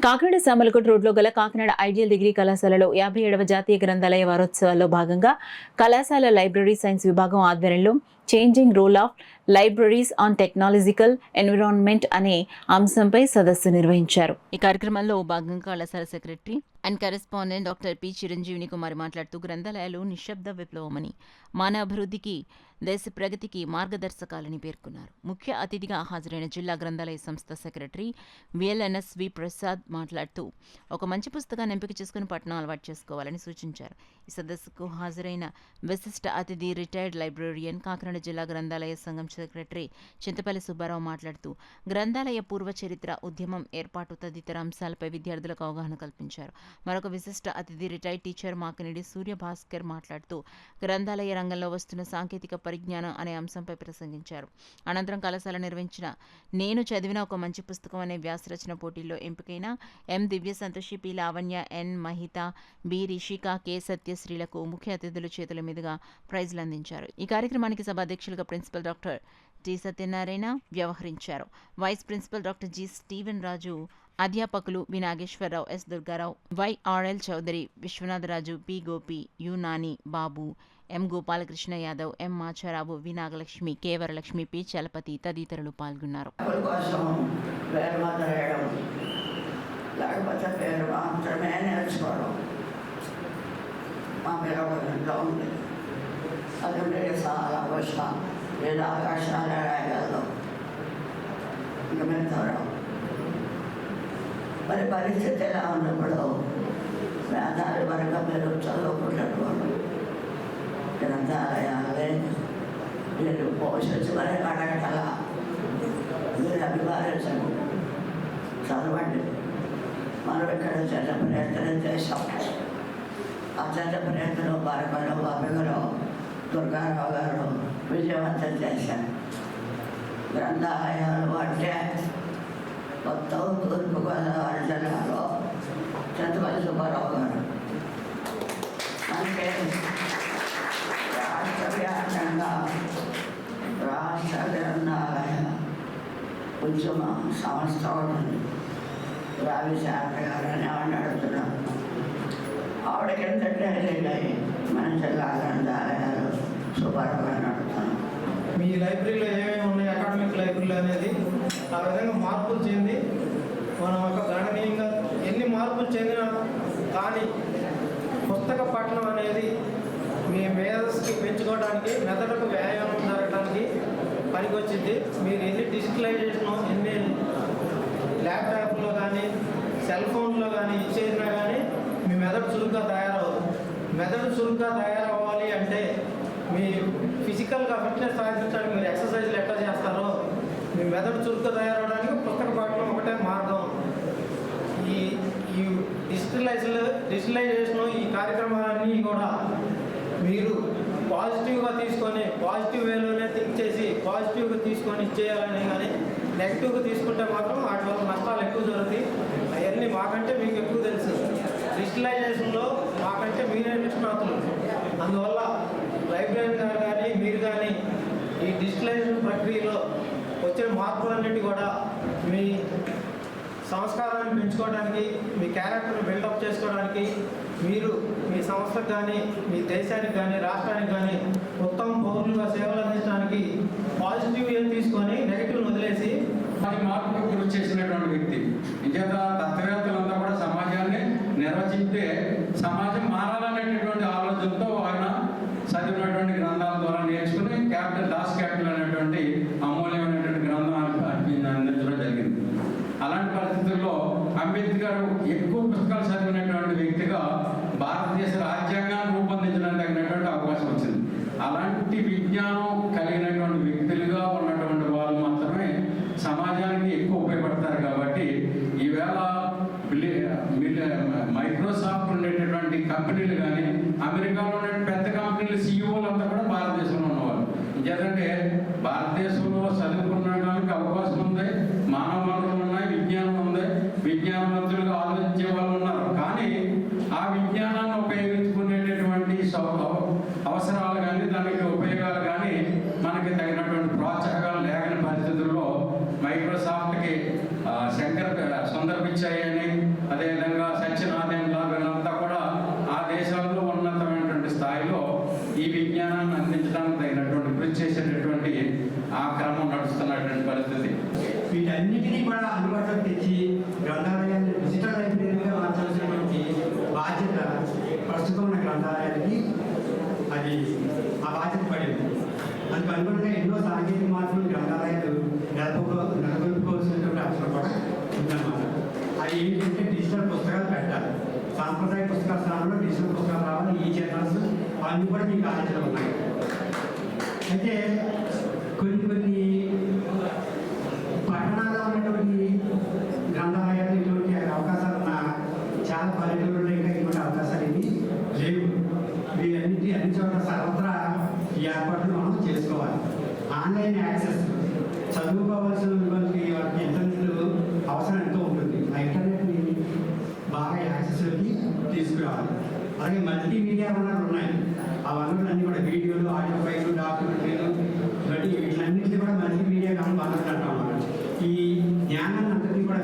కాకినాడ సామలకోట రోడ్లో గల Kakinada ideal degree కళాశాలలో 57వ జాతీయ గ్రంథాలయ వారోత్సవాల్లో భాగంగా కళాశాల లైబ్రరీ సైన్స్ విభాగం ఆధ్వర్యంలో changing role of libraries on technological environment అనే అంశంపై సదస్సు నిర్వహించారు. ఈ కార్యక్రమంలో భాగంగా కళాశాల secretary and correspondent doctor P చిరంజీవిని కుమారి మాట్లాడుతూ గ్రంథాలయాలు నిశ్శబ్ద విప్లవమని, మానవ అభివృద్ధికి, దేశ ప్రగతికి మార్గదర్శకాలని పేర్కొన్నారు. ముఖ్య అతిథిగా హాజరైన జిల్లా గ్రంథాలయ సంస్థ సెక్రటరీ విఎల్ఎన్ఎస్వి ప్రసాద్ మాట్లాడుతూ ఒక మంచి పుస్తకాన్ని ఎంపిక చేసుకుని పఠనం అలవాటు చేసుకోవాలని సూచించారు. ఈ సదస్సుకు హాజరైన విశిష్ట అతిథి రిటైర్డ్ లైబ్రరీయన్ కాకినాడ జిల్లా గ్రంథాలయ సంఘం సెక్రటరీ చింతపల్లి సుబ్బారావు మాట్లాడుతూ గ్రంథాలయ పూర్వ చరిత్ర, ఉద్యమం, ఏర్పాటు తదితర అంశాలపై విద్యార్థులకు అవగాహన కల్పించారు. మరొక విశిష్ట అతిథి రిటైర్డ్ టీచర్ మాకినేడి సూర్య భాస్కర్ మాట్లాడుతూ గ్రంథాలయ రంగంలో వస్తున్న సాంకేతిక పరిజ్ఞానం అనే అంశంపై ప్రసంగించారు. అనంతరం కళాశాల నిర్వహించిన నేను చదివిన ఒక మంచి పుస్తకం అనే వ్యాసరచన పోటీల్లో ఎంపికైన M Divya Santoshi, P Lavanya, N Mahitha, B Rishika, K సత్యశ్రీలకు ముఖ్య అతిథుల చేతుల మీదుగా ప్రైజులు అందించారు. ఈ కార్యక్రమానికి సభాధ్యక్షులుగా ప్రిన్సిపల్ డాక్టర్ టి సత్యనారాయణ వ్యవహరించారు. Vice principal doctor G Steven Raju, అధ్యాపకులు V Nageswararao, S Durgarao, YRL Chowdary, Viswanatharaju, P Gopi, U Nani, Babu, M Gopalakrishna Yadav, M Macharao, V Nagalakshmi, K Varalakshmi, P Chalapathi తదితరులు పాల్గొన్నారు. మరి పరిస్థితి ఎలా ఉన్నప్పుడు వేదాలు వరకు మీరు చదువుకున్నప్పుడు గ్రంథాలయాలే మీరు పోషించి మరి అడగటలా మీరు అభిమానించండి, చదవండి. మనం ఇక్కడ చెడ్డ ప్రయత్నం చేసాం. ఆ చెడ్డ ప్రయత్నం భారతలో బాబుగారు, దుర్గారావు గారు విజయవంతం చేశారు. గ్రంథాలయాలు అంటే మొత్తం తూర్పుగోదావరి జిల్లాలో చింతపల్లి సుబ్బారావు గారు అంటే రాష్ట్రవ్యాప్తంగా రాష్ట్ర గ్రంథాలయ ఉద్యమ సంస్థ ఉంటుంది. రావిశాఖ గారు అని ఆవిడ అడుగుతున్నాం. ఆవిడ కింద డైరీ మన జిల్లా గ్రంథాలయాలు సుబ్బారావు గారిని అడుగుతున్నాం. మీ లైబ్రరీలో ఏమేమి ఉన్నాయి, అకాడమిక్ లైబ్రరీలు అనేది ఆ విధంగా మార్పులు చెంది మనం ఒక గణనీయంగా ఎన్ని మార్పులు చెందినా కానీ పుస్తక పఠనం అనేది మీ మేధస్సుకి పెంచుకోవడానికి, మెదడుకు వ్యాయామం జరగడానికి పనికొచ్చింది. మీరు ఎన్ని డిజిటలైజేషన్, ఎన్ని ల్యాప్టాప్లో కానీ సెల్ ఫోన్లో కానీ ఇచ్చేసినా కానీ మీ మెదడు చురుగ్గా తయారవుతుంది. మెదడు చురుగ్గా తయారవ్వాలి అంటే మీ ఫిజికల్గా ఫిట్నెస్ సాధించడానికి మీరు ఎక్సర్సైజ్లు ఎట్లా చేస్తారో మీ మెదడు చురుగ్గా తయారవడానికి పుస్తక పఠనం ఒకటే మార్గం. ఈ ఈ డిజిటలైజేషన్ ఈ కార్యక్రమాలన్నీ కూడా మీరు పాజిటివ్గా తీసుకొని పాజిటివ్ వేలోనే థింక్ చేసి పాజిటివ్గా తీసుకొని ఇచ్చేయాలని, కానీ నెగిటివ్గా తీసుకుంటే మాత్రం వాటి వల్ల నష్టాలు ఎక్కువ జరుగుతాయి. అవన్నీ మాకంటే మీకు ఎక్కువ తెలుసు. డిజిటలైజేషన్లో మాకంటే మీరే నిష్ణాతులు. అందువల్ల లైబ్రరీ గారు కానీ మీరు కానీ ఈ డిజిటలైజేషన్ ప్రక్రియలో వచ్చిన మార్పులన్నిటి కూడా మీ సంస్కారాన్ని పెంచుకోవడానికి, మీ క్యారెక్టర్ని బిల్డప్ చేసుకోవడానికి, మీరు మీ సంస్థకు కానీ మీ దేశానికి కానీ రాష్ట్రానికి కానీ ఉత్తమ పౌరులుగా సేవలు అందించడానికి పాజిటివ్ ఏం తీసుకొని నెగిటివ్ వదిలేసి వాటి మార్పుకు కృషి చేసినటువంటి వ్యక్తి. ఇంకేత తత్వవేత్తలంతా కూడా సమాజాన్ని నిర్వచిస్తే సమాజం మారాలనేటటువంటి ఆలోచనతో ఆయన చదివినటువంటి గ్రంథాల ద్వారా నేర్చుకుని క్యాపిటల్ దాస్ క్యాపిటల్ అనేటువంటి అమూల్యమైనటువంటి గ్రంథాలను అందించడం జరిగింది. అలాంటి పరిస్థితుల్లో అంబేద్కర్ ఎక్కువ పుస్తకాలు చదివినటువంటి వ్యక్తిగా భారతదేశ రాజ్యాంగాన్ని రూపొందించడానికి తగినటువంటి అవకాశం వచ్చింది. అలాంటి విజ్ఞానం కలిగినటువంటి వ్యక్తులుగా ఉన్నటువంటి వాళ్ళు మాత్రమే సమాజానికి ఎక్కువ ఉపయోగపడతారు. కాబట్టి ఈవేళ మైక్రోసాఫ్ట్ ఉండేటటువంటి కంపెనీలు కానీ అమెరికాలో ఉండే పెద్ద కంపెనీలు సీఈఓలు అంతా కూడా భారతదేశంలో ఉన్నవాళ్ళు. ఇంకేంటంటే భారతదేశంలో చదువుకునడానికి అవకాశం ఉంది, మానవ వనరులు ఉన్నాయి, విజ్ఞానం ఉంది, విజ్ఞానవంతులుగా ఆలోచించే వాళ్ళు ఉన్నారు. కానీ ఆ విజ్ఞానాన్ని ఉపయోగించుకునేటటువంటి అవసరాలు కానీ దానికి ఉపయోగాలు కానీ మనకి తగినటువంటి ప్రోత్సాహకాలు లేని పరిస్థితుల్లో మైక్రోసాఫ్ట్కి సుందర్ పిచాయ్ అని అదేవిధంగా సత్యనారాయణ వీళ్ళంతా కూడా ఆ దేశాల్లో ఉన్నతమైనటువంటి స్థాయిలో ఈ విజ్ఞానాన్ని అందించడానికి తగినటువంటి కృషి చేసేటటువంటి ఆ క్రమం నడుస్తున్నటువంటి పరిస్థితి. వీటన్నిటినీ కూడా అందుబాటులోకి తెచ్చి గ్రంథాలయాన్ని డిజిటల్ లైబ్రరీగా మార్చాల్సినటువంటి బాధ్యత ప్రస్తుతం ఉన్న గ్రంథాలయానికి అది ఆ బాధ్యత పడింది. అందుకు అనుగుణంగా ఎన్నో సాంకేతిక మార్పులు గ్రంథాలయాలు నెలకొల్పుకోవాల్సినటువంటి అవసరం కూడా ఉందన్నమాట. అది ఏంటంటే డిజిటల్ పుస్తకాలు పెట్టాలి. సాంప్రదాయ పుస్తకాల స్థానంలో డిజిటల్ పుస్తకాలు రావాలి. ఈ జర్నల్స్ అన్నీ కూడా మీ కాలేజీలో ఉన్నాయి. అయితే కొన్ని పట్టణాల్లో ఉన్నటువంటి గ్రంథాలయాలు ఇటువంటి అవకాశాలు ఉన్న చాలా పల్లెటూరులో ఇంకా ఇటువంటి అవకాశాలు ఏమి లేవు. వీటన్నిటి అన్ని చోట్ల సర్వత్రా ఈ ఏర్పాట్లు మనం చేసుకోవాలి. ఆన్లైన్ యాక్సెస్ చదువుకోవాల్సినటువంటి వాళ్ళకి ఇంటర్నెట్ అవసరం ఎంతో ఉంటుంది. ఆ ఇంటర్నెట్ని బాగా యాక్సెస్లోకి తీసుకురావాలి. అలాగే మల్టీమీడియా వనరులు ఉన్నాయి. ఆ వనరులన్నీ కూడా వీడియోలు, ఆడియో ఫైళ్ళు, డాక్యుమెంటరీలు వీటిలన్నింటినీ కూడా మల్టీమీడియా వనరులు అంటాం. ఈ జ్ఞానాన్ని అంతటినీ కూడా